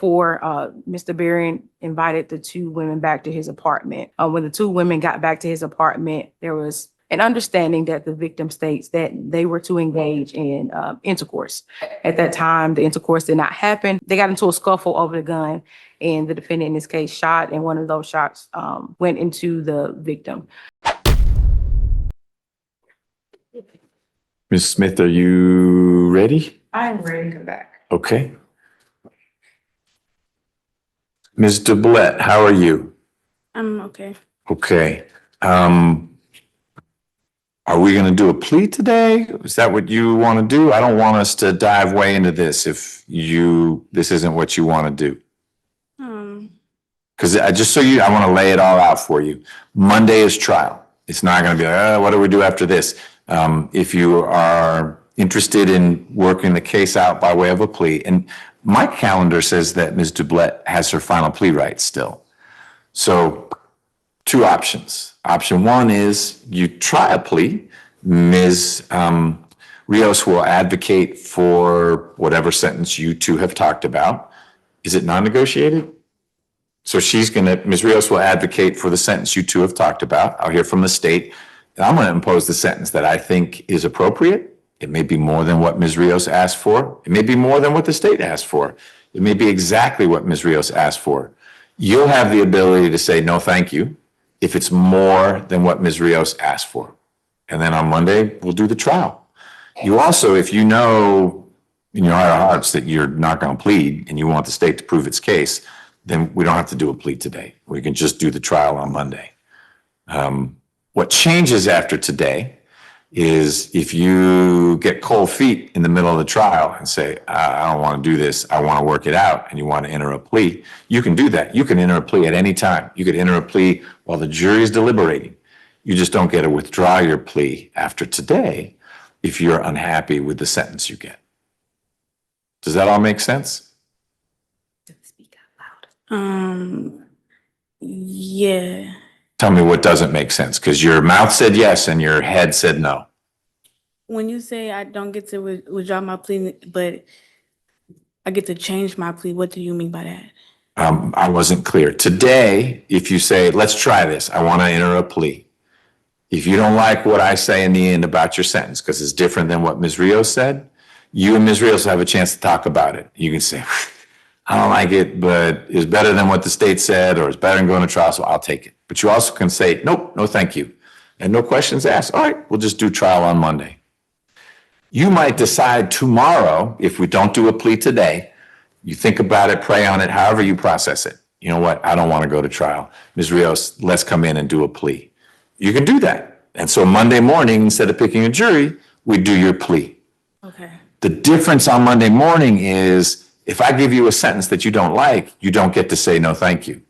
before Mr. Berrien invited the two women back to his apartment. When the two women got back to his apartment, there was an understanding that the victim states that they were to engage in intercourse. At that time, the intercourse did not happen. They got into a scuffle over the gun, and the defendant in this case shot, and one of those shots went into the victim. Ms. Smith, are you ready? I'm ready to come back. Okay. Ms. Duplant, how are you? I'm okay. Okay. Are we going to do a plea today? Is that what you want to do? I don't want us to dive way into this if this isn't what you want to do. Because I want to lay it all out for you. Monday is trial. It's not going to be like, what do we do after this? If you are interested in working the case out by way of a plea, and my calendar says that Ms. Duplant has her final plea rights still. So two options. Option one is you try a plea. Ms. Rios will advocate for whatever sentence you two have talked about. Is it non-negotiated? So Ms. Rios will advocate for the sentence you two have talked about. I'll hear from the state. And I'm going to impose the sentence that I think is appropriate. It may be more than what Ms. Rios asked for. It may be more than what the state asked for. It may be exactly what Ms. Rios asked for. You'll have the ability to say, no, thank you, if it's more than what Ms. Rios asked for. And then on Monday, we'll do the trial. You also, if you know in your heart of hearts that you're not going to plead and you want the state to prove its case, then we don't have to do a plea today. We can just do the trial on Monday. What changes after today is if you get cold feet in the middle of the trial and say, I don't want to do this, I want to work it out, and you want to enter a plea, you can do that. You can enter a plea at any time. You could enter a plea while the jury is deliberating. You just don't get to withdraw your plea after today if you're unhappy with the sentence you get. Does that all make sense? Speak out loud. Yeah. Tell me what doesn't make sense, because your mouth said yes and your head said no. When you say I don't get to withdraw my plea, but I get to change my plea, what do you mean by that? I wasn't clear. Today, if you say, let's try this, I want to enter a plea. If you don't like what I say in the end about your sentence, because it's different than what Ms. Rios said, you and Ms. Rios have a chance to talk about it. You can say, I don't like it, but it's better than what the state said, or it's better than going to trial, so I'll take it. But you also can say, nope, no thank you. And no questions asked. All right, we'll just do trial on Monday. You might decide tomorrow, if we don't do a plea today, you think about it, pray on it, however you process it. You know what? I don't want to go to trial. Ms. Rios, let's come in and do a plea. You can do that. And so Monday morning, instead of picking a jury, we do your plea. Okay. The difference on Monday morning is if I give you a sentence that you don't like, you don't get to say no thank you.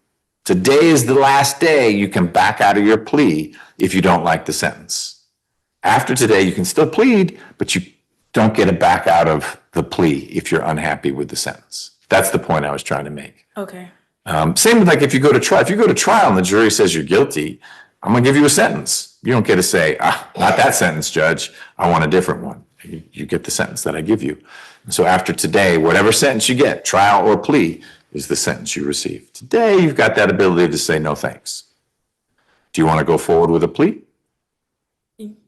Today is the last day you can back out of your plea if you don't like the sentence. After today, you can still plead, but you don't get to back out of the plea if you're unhappy with the sentence. That's the point I was trying to make. Okay. Same with like if you go to trial. If you go to trial and the jury says you're guilty, I'm going to give you a sentence. You don't get to say, not that sentence, Judge. I want a different one. You get the sentence that I give you. So after today, whatever sentence you get, trial or plea, is the sentence you receive. Today, you've got that ability to say no thanks. Do you want to go forward with a plea?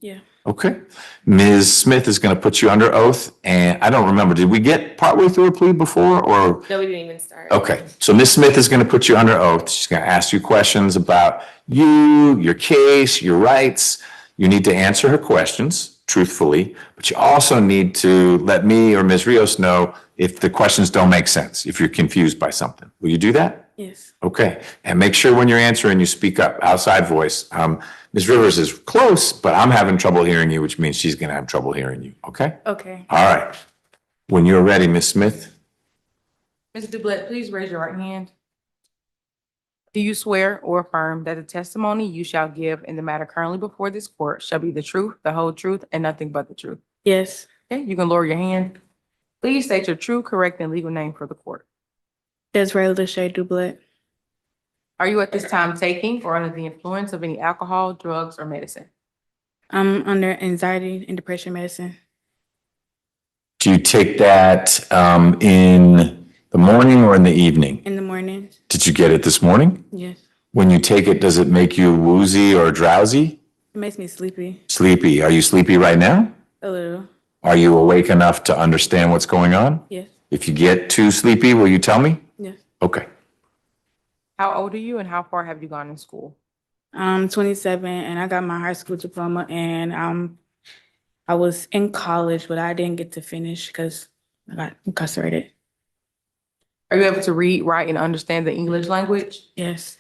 Yeah. Okay. Ms. Smith is going to put you under oath. And I don't remember, did we get partway through a plea before or? No, we didn't even start. Okay. So Ms. Smith is going to put you under oath. She's going to ask you questions about you, your case, your rights. You need to answer her questions truthfully, but you also need to let me or Ms. Rios know if the questions don't make sense, if you're confused by something. Will you do that? Yes. Okay. And make sure when you're answering, you speak up, outside voice. Ms. Rivers is close, but I'm having trouble hearing you, which means she's going to have trouble hearing you. Okay? Okay. All right. When you're ready, Ms. Smith. Ms. Duplant, please raise your right hand. Do you swear or affirm that the testimony you shall give in the matter currently before this court shall be the truth, the whole truth, and nothing but the truth? Yes. Okay, you can lower your hand. Please state your true, correct, and legal name for the court. Desiree Lachey Duplant. Are you at this time taking or under the influence of any alcohol, drugs, or medicine? I'm under anxiety and depression medicine. Do you take that in The morning or in the evening? In the morning. Did you get it this morning? Yes. When you take it, does it make you woozy or drowsy? It makes me sleepy. Sleepy. Are you sleepy right now? A little. Are you awake enough to understand what's going on? Yes. If you get too sleepy, will you tell me? Yes. Okay. How old are you and how far have you gone in school? I'm 27 and I got my high school diploma and I was in college, but I didn't get to finish because I got incarcerated. Are you able to read, write, and understand the English language? Yes.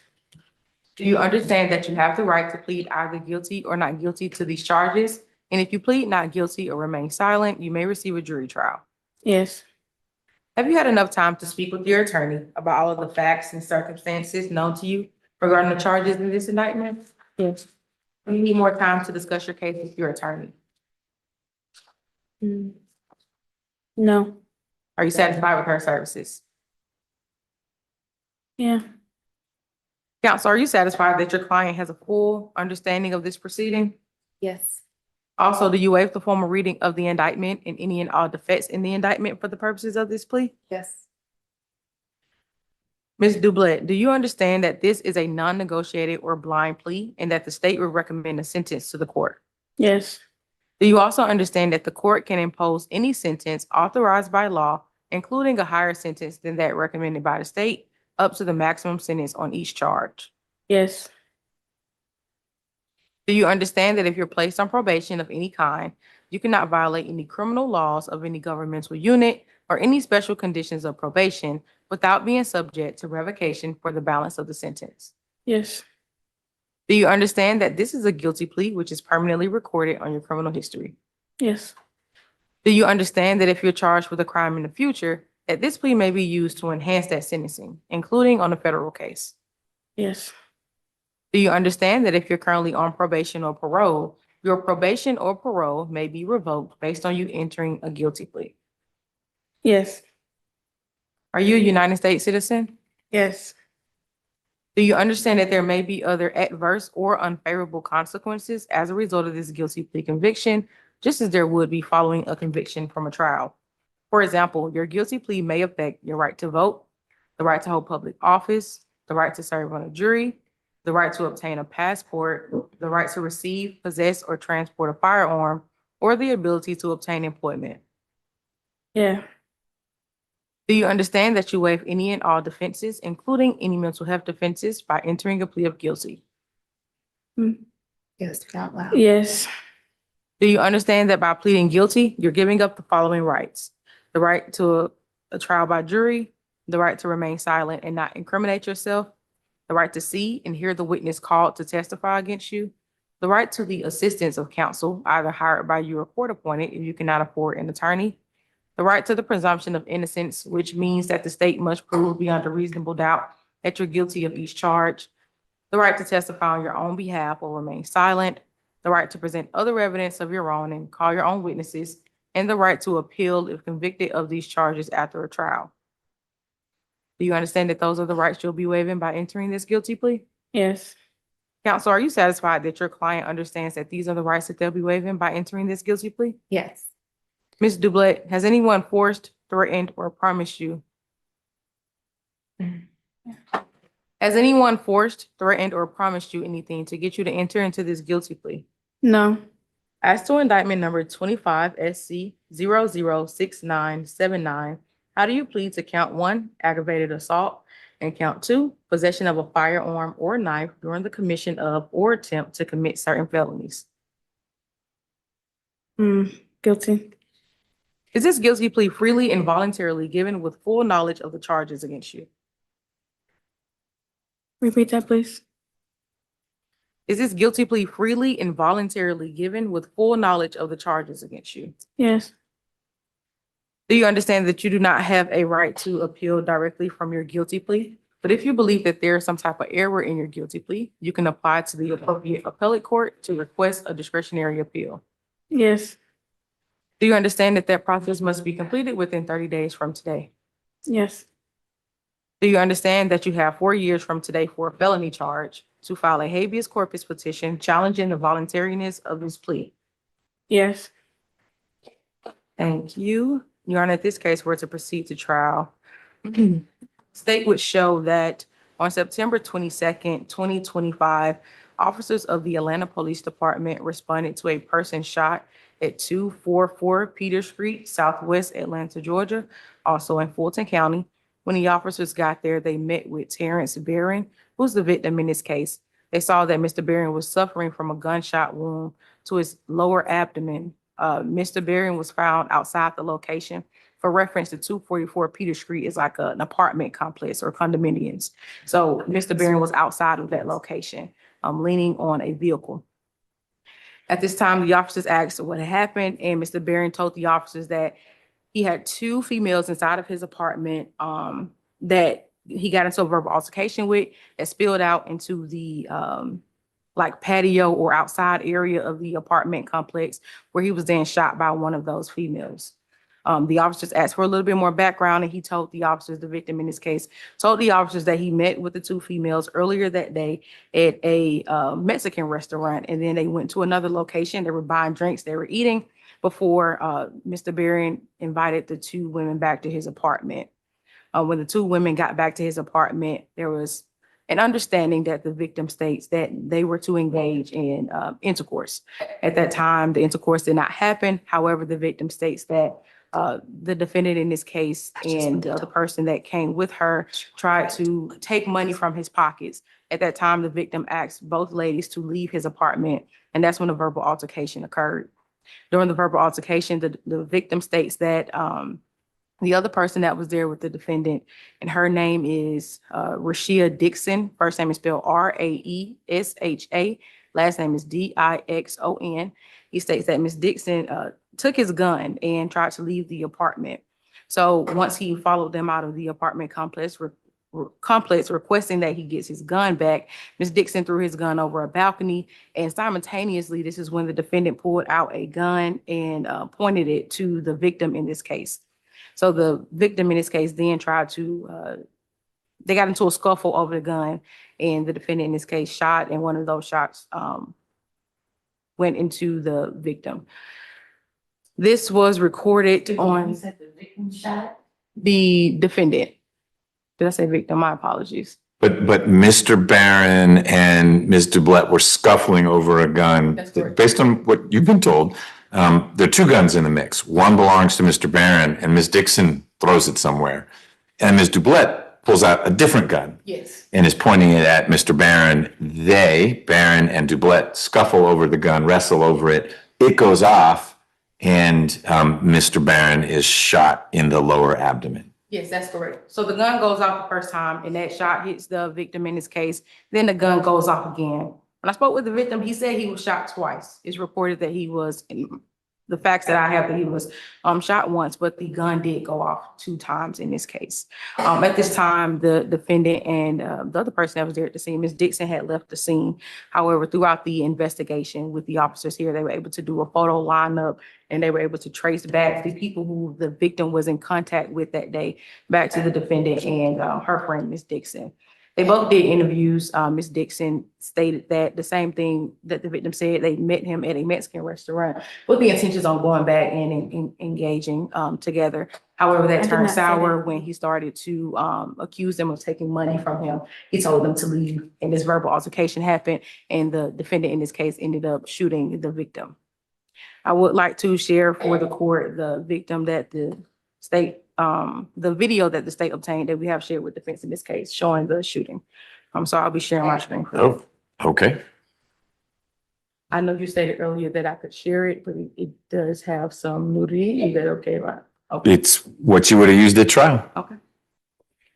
Do you understand that you have the right to plead either guilty or not guilty to these charges? And if you plead not guilty or remain silent, you may receive a jury trial. Yes. Have you had enough time to speak with your attorney about all of the facts and circumstances known to you regarding the charges in this indictment? Yes. Do you need more time to discuss your case with your attorney? No. Are you satisfied with her services? Yeah. Counsel, are you satisfied that your client has a full understanding of this proceeding? Yes. Also, do you waive the formal reading of the indictment and any and all defects in the indictment for the purposes of this plea? Yes. Ms. Duplant, do you understand that this is a non-negotiated or blind plea and that the state will recommend a sentence to the court? Yes. Do you also understand that the court can impose any sentence authorized by law, including a higher sentence than that recommended by the state, up to the maximum sentence on each charge? Yes. Do you understand that if you're placed on probation of any kind, you cannot violate any criminal laws of any governmental unit or any special conditions of probation without being subject to revocation for the balance of the sentence? Yes. Do you understand that this is a guilty plea which is permanently recorded on your criminal history? Yes. Do you understand that if you're charged with a crime in the future, that this plea may be used to enhance that sentencing, including on a federal case? Yes. Do you understand that if you're currently on probation or parole, your probation or parole may be revoked based on you entering a guilty plea? Yes. Are you a United States citizen? Yes. Do you understand that there may be other adverse or unfavorable consequences as a result of this guilty plea conviction, just as there would be following a conviction from a trial? For example, your guilty plea may affect your right to vote, the right to hold public office, the right to serve on a jury, the right to obtain a passport, the right to receive, possess, or transport a firearm, or the ability to obtain employment. Yeah. Do you understand that you waive any and all defenses, including any mental health defenses, by entering a plea of guilty? Yes, out loud. Yes. Do you understand that by pleading guilty, you're giving up the following rights: the right to a trial by jury, the right to remain silent and not incriminate yourself, the right to see and hear the witness called to testify against you, the right to the assistance of counsel, either hired by you or court appointed if you cannot afford an attorney, the right to the presumption of innocence, which means that the state must prove beyond a reasonable doubt that you're guilty of each charge, the right to testify on your own behalf or remain silent, the right to present other evidence of your own and call your own witnesses, and the right to appeal if convicted of these charges after a trial. Do you understand that those are the rights you'll be waiving by entering this guilty plea? Yes. Counsel, are you satisfied that your client understands that these are the rights that they'll be waiving by entering this guilty plea? Yes. Ms. Duplant, has anyone forced, threatened, or promised you? Has anyone forced, threatened, or promised you anything to get you to enter into this guilty plea? No. As to indictment number 25 SC 006979, how do you plead to count 1, aggravated assault, and count 2, possession of a firearm or knife during the commission of or attempt to commit certain felonies? Guilty. Is this guilty plea freely and voluntarily given with full knowledge of the charges against you? Repeat that, please. Is this guilty plea freely and voluntarily given with full knowledge of the charges against you? Yes. Do you understand that you do not have a right to appeal directly from your guilty plea? But if you believe that there is some type of error in your guilty plea, you can apply to the appropriate appellate court to request a discretionary appeal. Yes. Do you understand that that process must be completed within 30 days from today? Yes. Do you understand that you have 4 years from today for a felony charge to file a habeas corpus petition challenging the voluntariness of this plea? Yes. Thank you. Your Honor, in this case, we're to proceed to trial. State would show that on September 22nd, 2025, officers of the Atlanta Police Department responded to a person shot at 244 Peter Street, Southwest Atlanta, Georgia, also in Fulton County. When the officers got there, they met with Terrence Barron, who's the victim in this case. They saw that Mr. Barron was suffering from a gunshot wound to his lower abdomen. Mr. Barron was found outside the location. For reference, the 244 Peter Street is like an apartment complex or condominiums. So Mr. Barron was outside of that location, leaning on a vehicle. At this time, the officers asked what had happened, and Mr. Barron told the officers that he had two females inside of his apartment that he got into a verbal altercation with that spilled out into the like patio or outside area of the apartment complex, where he was then shot by one of those females. The officers asked for a little bit more background, and he told the officers, the victim in this case, told the officers that he met with the two females earlier that day at a Mexican restaurant, and then they went to another location. They were buying drinks, they were eating before Mr. Barron invited the two women back to his apartment. When the two women got back to his apartment, there was an understanding that the victim states that they were to engage in intercourse. At that time, the intercourse did not happen. However, the victim states that the defendant in this case and the person that came with her tried to take money from his pockets. At that time, the victim asked both ladies to leave his apartment, and that's when the verbal altercation occurred. During the verbal altercation, the victim states that the other person that was there with the defendant, and her name is Rashia Dixon. First name is spelled Raesha. Last name is Dixon. He states that Ms. Dixon took his gun and tried to leave the apartment. So once he followed them out of the apartment complex requesting that he gets his gun back, Ms. Dixon threw his gun over a balcony, and simultaneously, this is when the defendant pulled out a gun and pointed it to the victim in this case. So the victim in this case then tried to, they got into a scuffle over the gun, and the defendant in this case shot, and one of those shots went into the victim. This was recorded on the defendant. Did I say victim? My apologies. But Mr. Barron and Ms. Duplant were scuffling over a gun. That's correct. Based on what you've been told, there are two guns in the mix. One belongs to Mr. Barron, and Ms. Dixon throws it somewhere. And Ms. Duplant pulls out a different gun. Yes. And is pointing it at Mr. Barron. Barron and Duplant, scuffle over the gun, wrestle over it. It goes off, and Mr. Barron is shot in the lower abdomen. Yes, that's correct. So the gun goes off the first time, and that shot hits the victim in this case. Then the gun goes off again. When I spoke with the victim, he said he was shot twice. It's reported that he was, the facts that I have, that he was shot once, but the gun did go off 2 times in this case. At this time, the defendant and the other person that was there at the scene, Ms. Dixon, had left the scene. However, throughout the investigation with the officers here, they were able to do a photo lineup, and they were able to trace back the people who the victim was in contact with that day back to the defendant and her friend, Ms. Dixon. They both did interviews. Ms. Dixon stated that the same thing that the victim said. They met him at a Mexican restaurant with the intentions on going back and engaging together. However, that turned sour when he started to accuse them of taking money from him. He told them to leave, and this verbal altercation happened, and the defendant in this case ended up shooting the victim. I would like to share for the court the victim that the state, the video that the state obtained that we have shared with defense in this case, showing the shooting. So I'll be sharing my screen. Oh, okay. I know you stated earlier that I could share it, but it does have some nudity. Is that okay, right? Okay. It's what you would have used at trial. Okay.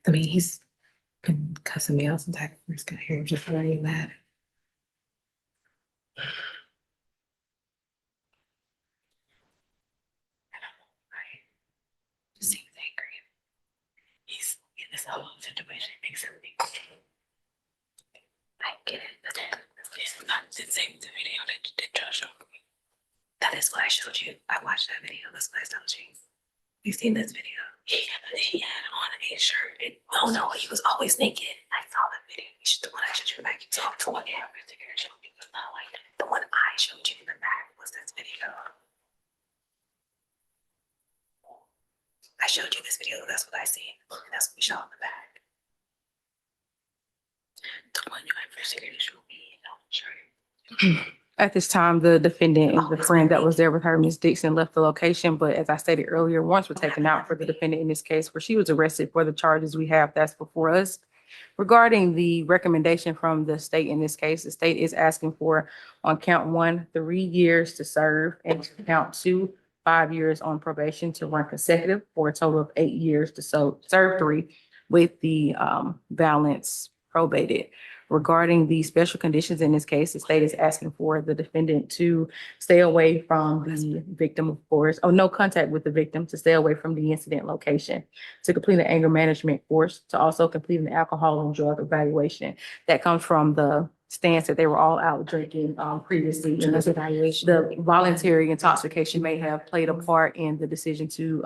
I mean, he's been cussing me out since I first got here, just really mad. Just seems angry. He's in this whole situation, makes everything. I get it, but it's not the same video that Josh showed me. That is what I showed you. I watched that video. That's what I told you. You've seen this video. He had on a shirt. No, he was always naked. I saw that video. The one I showed you in the back. The one I showed you was not like that. The one I showed you in the back was this video. I I showed you this video. That's what I seen. That's what we saw in the back. The one you investigated showed me. No, sure. At this time, the defendant and the friend that was there with her, Ms. Dixon, left the location. But as I stated earlier, warrants were taken out for the defendant in this case where she was arrested for the charges we have that's before us. Regarding the recommendation from the state in this case, the state is asking for on count one, 3 years to serve, and count two, 5 years on probation to run consecutive for a total of 8 years to serve 3 with the balance probated. Regarding the special conditions in this case, the state is asking for the defendant to stay away from the victim, of course, no contact with the victim, to stay away from the incident location, to complete an anger management course, to also complete an alcohol and drug evaluation. That comes from the stance that they were all out drinking previously. And the voluntary intoxication may have played a part in the decision to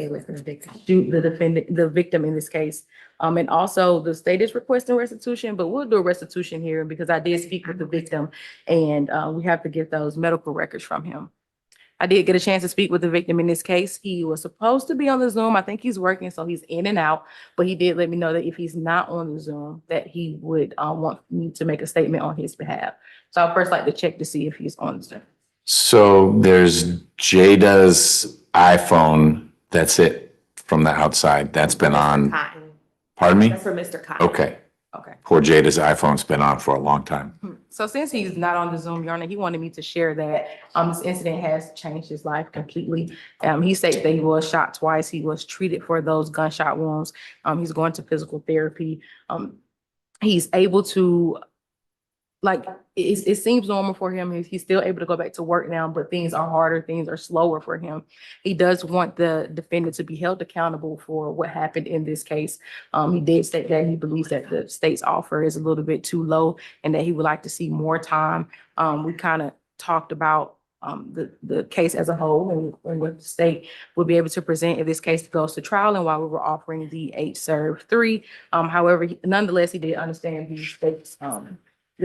shoot the defendant, the victim in this case. And also the state is requesting restitution, but we'll do a restitution here because I did speak with the victim and we have to get those medical records from him. I did get a chance to speak with the victim in this case. He was supposed to be on the Zoom. I think he's working, so he's in and out, but he did let me know that if he's not on the Zoom, that he would want me to make a statement on his behalf. So I'd first like to check to see if he's on the Zoom. So there's Jada's iPhone. That's it from the outside. That's been on. Cotton. Pardon me? That's for Mr. Cotton. Okay. Okay. Poor Jada's iPhone's been on for a long time. So since he's not on the Zoom, Your Honor, he wanted me to share that this incident has changed his life completely. He states that he was shot twice. He was treated for those gunshot wounds. He's going to physical therapy. He's able to, like, it seems normal for him. He's still able to go back to work now, but things are harder. Things are slower for him. He does want the defendant to be held accountable for what happened in this case. He did state that he believes that the state's offer is a little bit too low and that he would like to see more time. We kind of talked about the case as a whole and what the state would be able to present if this case goes to trial and why we were offering the 8 serve 3. However, nonetheless, he did understand the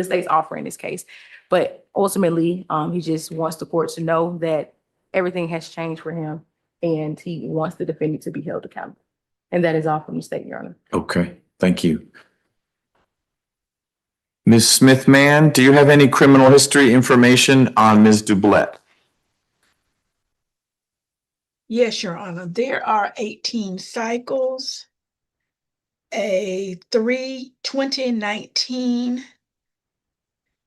state's offer in this case. But ultimately, he just wants the court to know that everything has changed for him and he wants the defendant to be held accountable. And that is all from the state, Your Honor. Okay, thank you. Ms. Smith-Mann, do you have any criminal history information on Ms. Duplant? Yes, Your Honor. There are 18 cycles, a 2019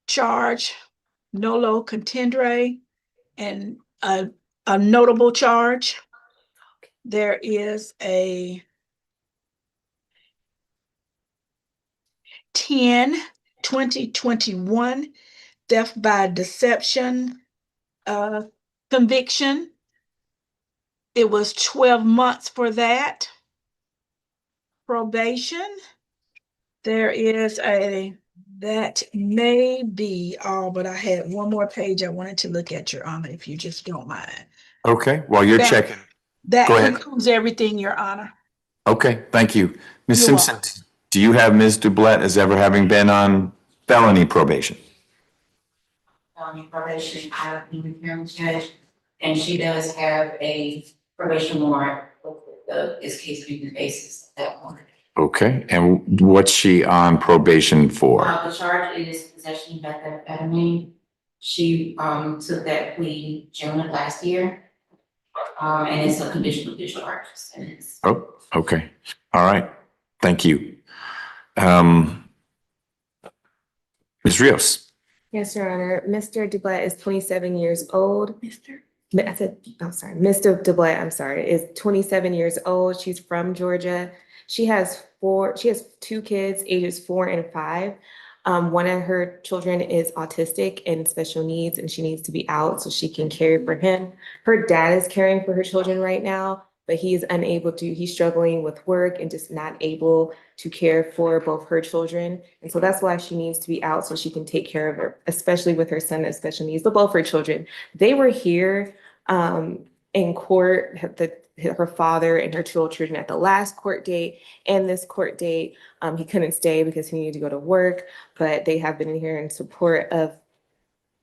charge, nolo contendere, and a notable charge. There is a 2021 theft by deception conviction. It was 12 months for that. Probation. There is that may be all, but I had one more page I wanted to look at, Your Honor, if you just don't mind. Okay, while you're That- checking. That Go ahead. concludes everything, Your Honor. Okay, thank you. Ms. You're Simpson, do you have Ms. Duplant as ever having been on felony probation? Probation out of the hearing judge, and she does have a probation warrant with this case being the basis of that warrant. Okay, and what's she on probation for? The charge is possession of methamphetamine. She took that plea June of last year. And it's a conditional discharge sentence. Oh, okay, all right, thank you. Ms. Rios? Yes, Your Honor. Mr. Duplant is 27 years old. Mr. Mr. Duplant, I'm sorry, is 27 years old. She's from Georgia. She has 2 kids, ages 4 and 5. One of her children is autistic and special needs, and she needs to be out so she can care for him. Her dad is caring for her children right now, but he is unable to, he's struggling with work and just not able to care for both her children. And so that's why she needs to be out so she can take care of her, especially with her son with special needs, but both her children. They were here in court, her father and her 2 children at the last court date and this court date. He couldn't stay because he needed to go to work, but they have been in here in support of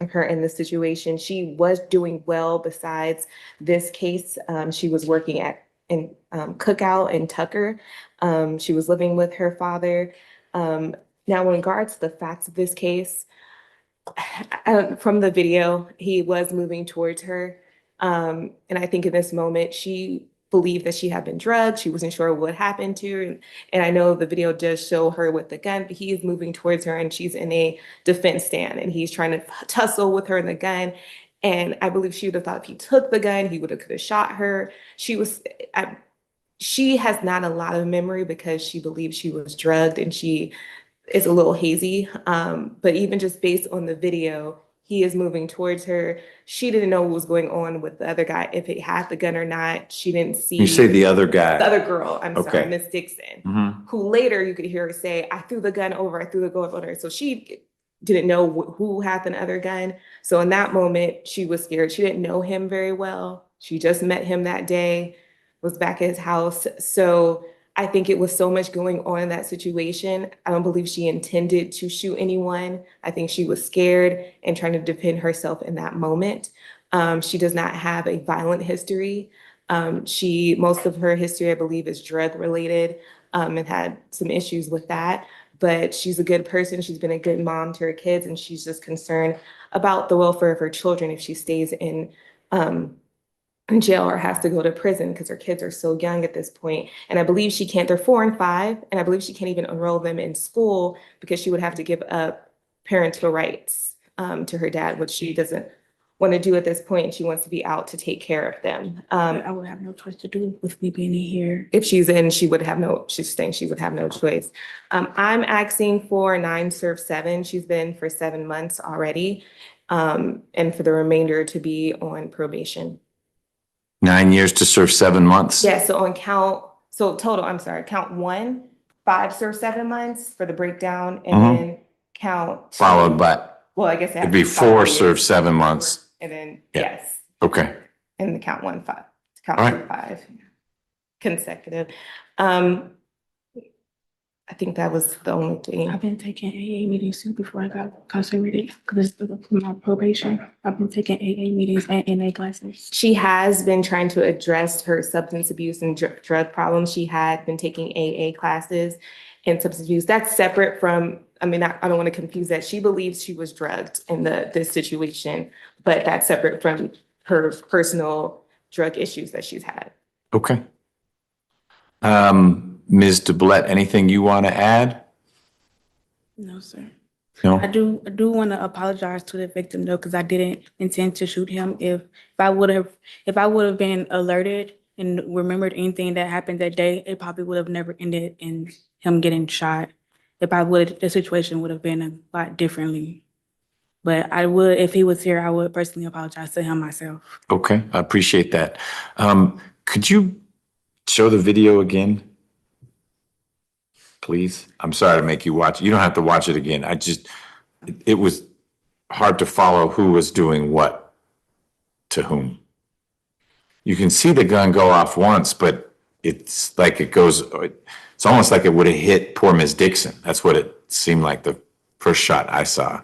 her in this situation. She was doing well besides this case. She was working at in Cookout in Tucker. She was living with her father. Now, in regards to the facts of this case, from the video, he was moving towards her. And I think in this moment, she believed that she had been drugged. She wasn't sure what happened to her. And I know the video does show her with the gun, but he is moving towards her and she's in a defense stand and he's trying to tussle with her in the gun. And I believe she would have thought if he took the gun, he could have shot her. She has not a lot of memory because she believes she was drugged and she is a little hazy. But even just based on the video, he is moving towards her. She didn't know what was going on with the other guy, if he had the gun or not. She didn't see. You say the other guy. The other girl, I'm Okay. sorry, Miss Dixon, who later you could hear her say, I threw the gun over, I threw the gun over. So she didn't know who had the other gun. So in that moment, she was scared. She didn't know him very well. She just met him that day, was back at his house. So I think it was so much going on in that situation. I don't believe she intended to shoot anyone. I think she was scared and trying to defend herself in that moment. She does not have a violent history. Most of her history, I believe, is drug related, and had some issues with that. But she's a good person. She's been a good mom to her kids, and she's just concerned about the welfare of her children if she stays in jail or has to go to prison because her kids are so young at this point. And I believe she can't, they're 4 and 5, and I believe she can't even enroll them in school because she would have to give up parental rights to her dad, which she doesn't want to do at this point. She wants to be out to take care of them. I would have no choice to do with me being here. If she's in, she's saying she would have no choice. I'm asking for 9 serve 7. She's been for 7 months already. And for the remainder to be on probation. 9 years to serve 7 months? Yeah, total, I'm sorry, count 1, 5 serve 7 months for the breakdown, and then count 2. Followed by, Well, I guess it'd be 4 serve 7 months. And then, Yeah. yes, Okay. and the count 1, 5, All count right. 5 consecutive. I think that was the only thing. I've been taking AA meetings too before I got incarcerated because of my probation. I've been taking AA meetings and NA classes. She has been trying to address her substance abuse and drug problems. She had been taking AA classes and substance abuse. That's separate from, I don't want to confuse that. She believes she was drugged in this situation, but that's separate from her personal drug issues that she's had. Okay. Ms. Duplant, anything you want to add? No, sir. No? I do want to apologize to the victim though, because I didn't intend to shoot him. If I would have been alerted and remembered anything that happened that day, it probably would have never ended in him getting shot. The situation would have been a lot differently. But if he was here, I would personally apologize to him myself. Okay, I appreciate that. Could you show the video again? Please? I'm sorry to make you watch. You don't have to watch it again. It was hard to follow who was doing what to whom. You can see the gun go off once, but it's almost like it would have hit poor Ms. Dixon. That's what it seemed like the first shot I saw.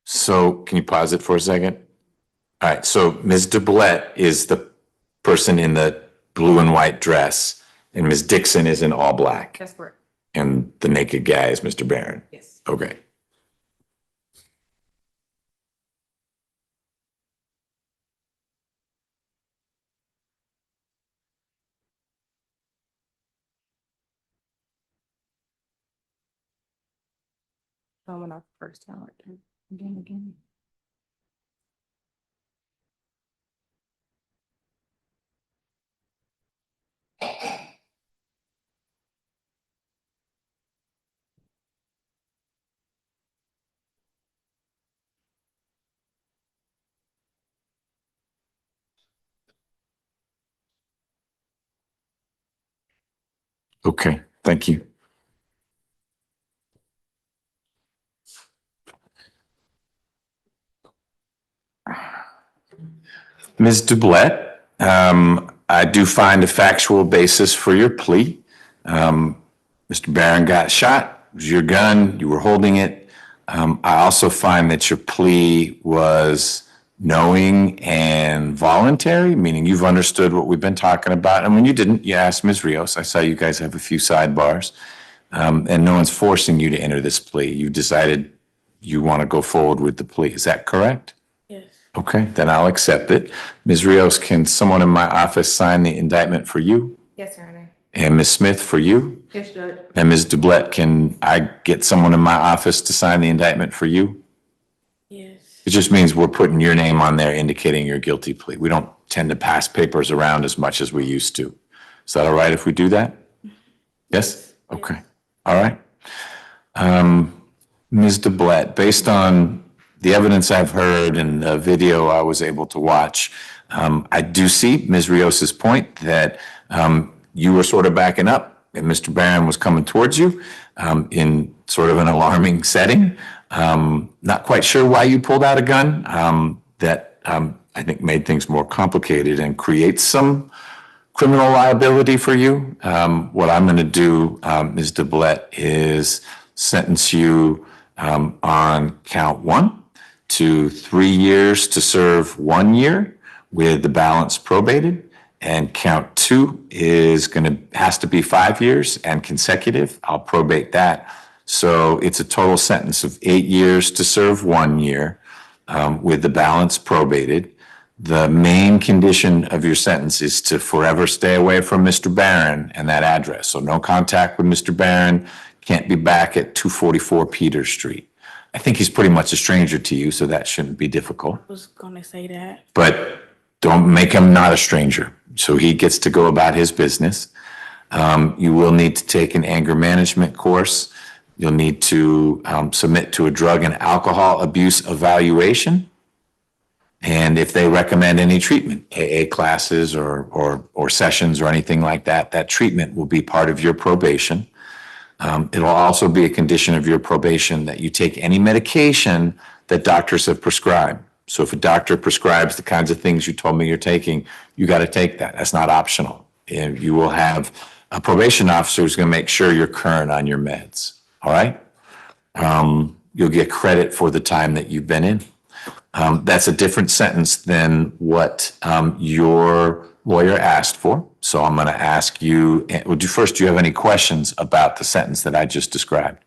So can you pause it for a second? All right, so Ms. Duplant is the person in the blue and white dress, and Ms. Dixon is in all black. That's correct. And the naked guy is Mr. Barron. Yes. Okay. When I first time again. Okay, thank you. Ms. Duplant, I do find a factual basis for your plea. Mr. Barron got shot. It was your gun. You were holding it. I also find that your plea was knowing and voluntary, meaning you've understood what we've been talking about. And when you didn't, you asked Ms. Rios. I saw you guys have a few sidebars. And no one's forcing you to enter this plea. You decided you want to go forward with the plea. Is that correct? Yes. Okay, then I'll accept it. Ms. Rios, can someone in my office sign the indictment for you? Yes, Your Honor. And Ms. Smith for you? Yes, Judge. And Ms. Duplant, can I get someone in my office to sign the indictment for you? Yes. It just means we're putting your name on there indicating your guilty plea. We don't tend to pass papers around as much as we used to. Is that all right if we do that? Yes? Okay. All right. Ms. Duplant, based on the evidence I've heard and the video I was able to watch, I do see Ms. Rios's point that you were sort of backing up and Mr. Barron was coming towards you in sort of an alarming setting. Not quite sure why you pulled out a gun. That I think made things more complicated and creates some criminal liability for you. What I'm going to do, Ms. Duplant, is sentence you on count 1 to 3 years to serve 1 year with the balance probated. And count 2 has to be 5 years and consecutive. I'll probate that. So it's a total sentence of 8 years to serve 1 year with the balance probated. The main condition of your sentence is to forever stay away from Mr. Barron and that address. So no contact with Mr. Barron, can't be back at 244 Peters Street. I think he's pretty much a stranger to you, so that shouldn't be difficult. I was gonna say that. But don't make him not a stranger. So he gets to go about his business. You will need to take an anger management course. You'll need to submit to a drug and alcohol abuse evaluation. And if they recommend any treatment, AA classes or sessions or anything like that, that treatment will be part of your probation. It'll also be a condition of your probation that you take any medication that doctors have prescribed. So if a doctor prescribes the kinds of things you told me you're taking, you got to take that. That's not optional. And you will have a probation officer who's going to make sure you're current on your meds. All right? You'll get credit for the time that you've been in. That's a different sentence than what your lawyer asked for. So I'm going to ask you, first, do you have any questions about the sentence that I just described?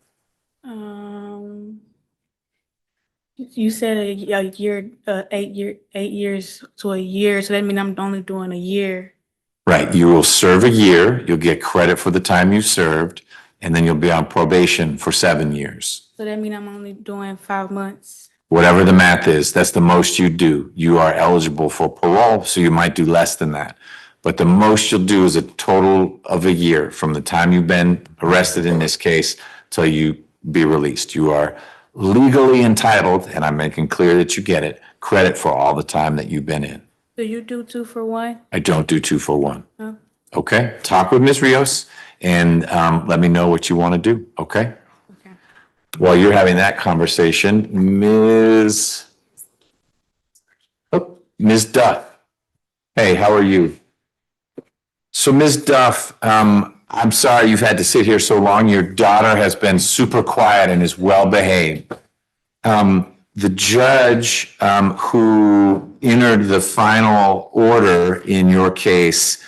You said a year, 8 years to a year. So that means I'm only doing a year. Right. You will serve a year. You'll get credit for the time you served, and then you'll be on probation for 7 years. So that means I'm only doing 5 months. Whatever the math is, that's the most you do. You are eligible for parole, so you might do less than that. But the most you'll do is a total of a year from the time you've been arrested in this case till you be released. You are legally entitled, and I'm making clear that you get it, credit for all the time that you've been in. So you do 2 for 1? I don't do 2 for 1. Oh. Okay? Talk with Ms. Rios and let me know what you want to do, okay? Okay. While you're having that conversation, Ms. Duff. Hey, how are you? So Ms. Duff, I'm sorry you've had to sit here so long. Your daughter has been super quiet and is well behaved. The judge who entered the final order in your case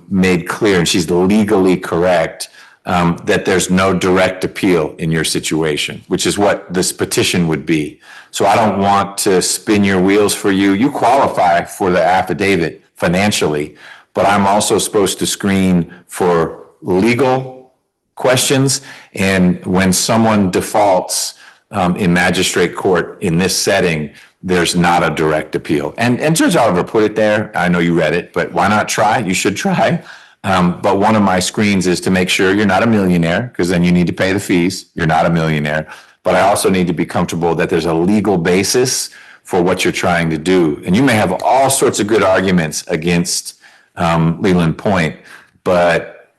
made clear, and she's legally correct, that there's no direct appeal in your situation, which is what this petition would be. So I don't want to spin your wheels for you. You qualify for the affidavit financially, but I'm also supposed to screen for legal questions. And when someone defaults in magistrate court in this setting, there's not a direct appeal. And Judge Oliver put it there. I know you read it, but why not try? You should try. But one of my screens is to make sure you're not a millionaire, because then you need to pay the fees. You're not a millionaire. But I also need to be comfortable that there's a legal basis for what you're trying to do. And you may have all sorts of good arguments against Leland Point, but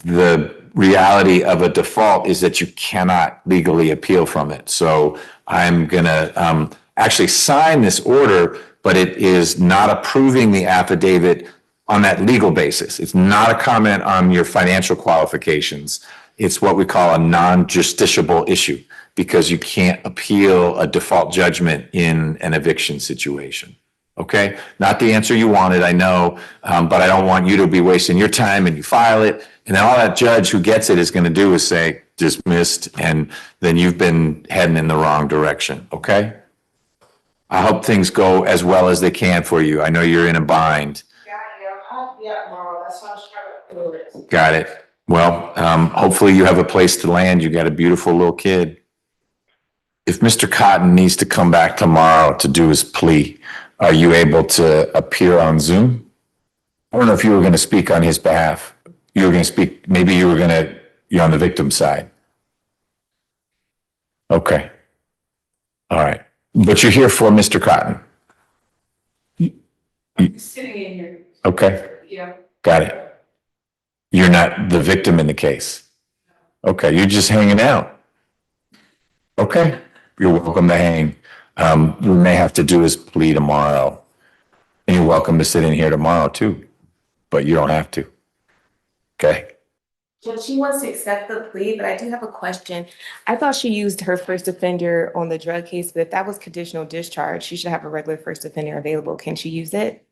the reality of a default is that you cannot legally appeal from it. So I'm going to actually sign this order, but it is not approving the affidavit on that legal basis. It's not a comment on your financial qualifications. It's what we call a non-justiciable issue because you can't appeal a default judgment in an eviction situation. Okay? Not the answer you wanted, I know, but I don't want you to be wasting your time and you file it. And then all that judge who gets it is going to do is say dismissed, and then you've been heading in the wrong direction. Okay? I hope things go as well as they can for you. I know you're in a bind. Got it. Well, hopefully you have a place to land. You got a beautiful little kid. If Mr. Cotton needs to come back tomorrow to do his plea, are you able to appear on Zoom? I don't know if you were going to speak on his behalf. You were going to speak, maybe you're on the victim's side. Okay. All right. But you're here for Mr. Cotton. I'm sitting in here. Okay. Yeah. Got it. You're not the victim in the case. Okay, you're just hanging out. Okay, you're welcome to hang. We may have to do his plea tomorrow. And you're welcome to sit in here tomorrow too, but you don't have to. Okay? Judge, she wants to accept the plea, but I do have a question. I thought she used her first offender on the drug case, but if that was conditional discharge, she should have a regular first offender available. Can she use it?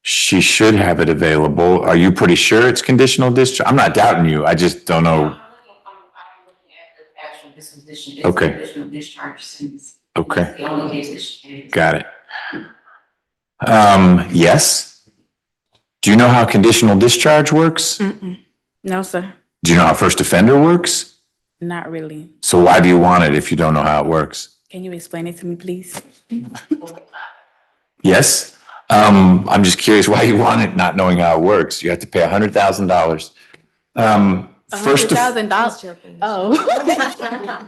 She should have it available. Are you pretty sure it's conditional discharge? I'm not doubting you. I just don't know. I'm looking at the actual disposition. It's Okay. conditional discharge since. Okay. It's the only case that she has. Got it. Yes. Do you know how conditional discharge works? No, sir, Do you know how first offender works? not really. So why do you want it if you don't know how it works? Can you explain it to me, please? Yes. I'm just curious why you want it, not knowing how it works. You have to pay $100,000. First, $100,000. Oh.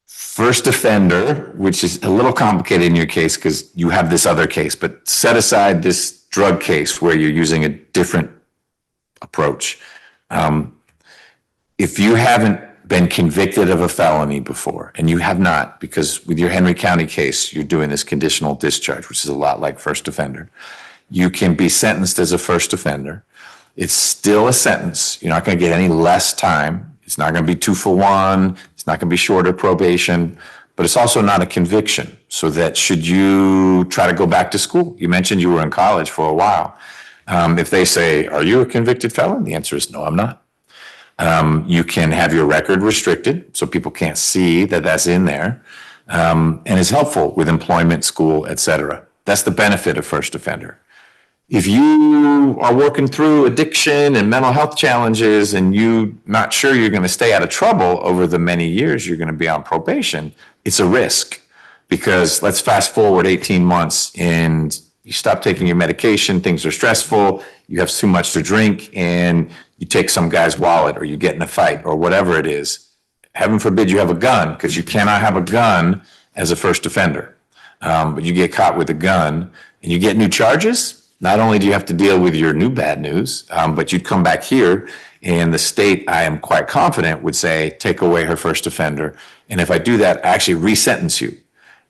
first offender, which is a little complicated in your case because you have this other case, but set aside this drug case where you're using a different approach. If you haven't been convicted of a felony before, and you have not, because with your Henry County case, you're doing this conditional discharge, which is a lot like first offender, you can be sentenced as a first offender. It's still a sentence. You're not going to get any less time. It's not going to be 2 for 1. It's not going to be shorter probation, but it's also not a conviction. So that should you try to go back to school, you mentioned you were in college for a while. If they say, are you a convicted felon? The answer is no, I'm not. You can have your record restricted so people can't see that that's in there, and it's helpful with employment, school, etc. That's the benefit of first offender. If you are working through addiction and mental health challenges and you're not sure you're going to stay out of trouble over the many years you're going to be on probation, it's a risk because let's fast forward 18 months and you stop taking your medication, things are stressful, you have too much to drink, and you take some guy's wallet or you get in a fight or whatever it is. Heaven forbid you have a gun, because you cannot have a gun as a first offender. But you get caught with a gun and you get new charges. Not only do you have to deal with your new bad news, but you'd come back here and the state, I am quite confident, would say, take away her first offender. And if I do that, I actually resentence you.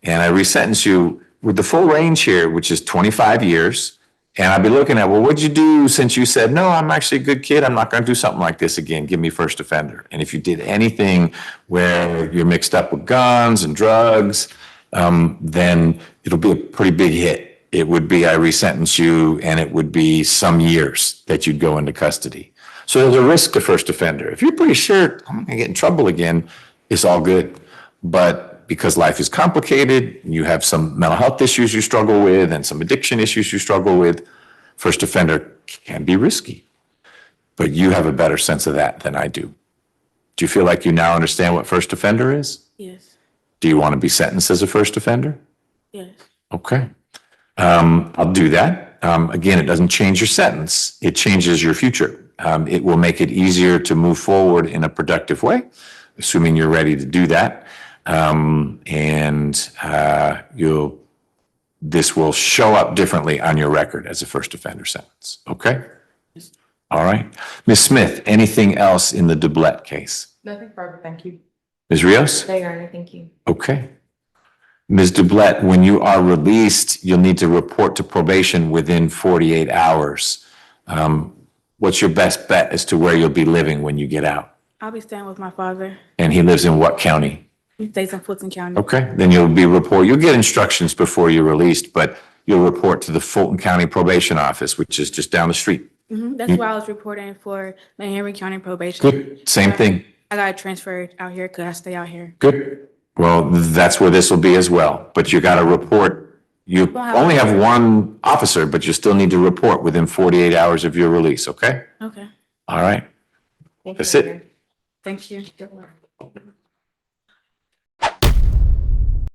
And I resentence you with the full range here, which is 25 years. And I'd be looking at, well, what'd you do since you said, no, I'm actually a good kid. I'm not going to do something like this again. Give me first offender. And if you did anything where you're mixed up with guns and drugs, then it'll be a pretty big hit. It would be, I resentence you, and it would be some years that you'd go into custody. So there's a risk to first offender. If you're pretty sure I'm going to get in trouble again, it's all good. But because life is complicated, you have some mental health issues you struggle with and some addiction issues you struggle with, first offender can be risky. But you have a better sense of that than I do. Do you feel like you now understand what first offender is? Yes, Do you want to be sentenced as a first offender? yes. Okay. I'll do that. Again, it doesn't change your sentence. It changes your future. It will make it easier to move forward in a productive way, assuming you're ready to do that. This will show up differently on your record as a first offender sentence. Okay? All right. Ms. Smith, anything else in the Duplant case? Nothing further, thank you. Ms. Rios? No, Your Honor, thank you. Okay. Ms. Duplant, when you are released, you'll need to report to probation within 48 hours. What's your best bet as to where you'll be living when you get out? I'll be staying with my father. And he lives in what county? He stays in Fulton County. Okay, then you'll get instructions before you're released, but you'll report to the Fulton County Probation Office, which is just down the street. That's why I was reporting for the Henry County probation. Good, same thing. I got transferred out here because I stay out here. Good. Well, that's where this will be as well, but you got to report. You only have one officer, but you still need to report within 48 hours of your release, okay? Okay. All right. Thank That's you, it. Mayor. Thank you.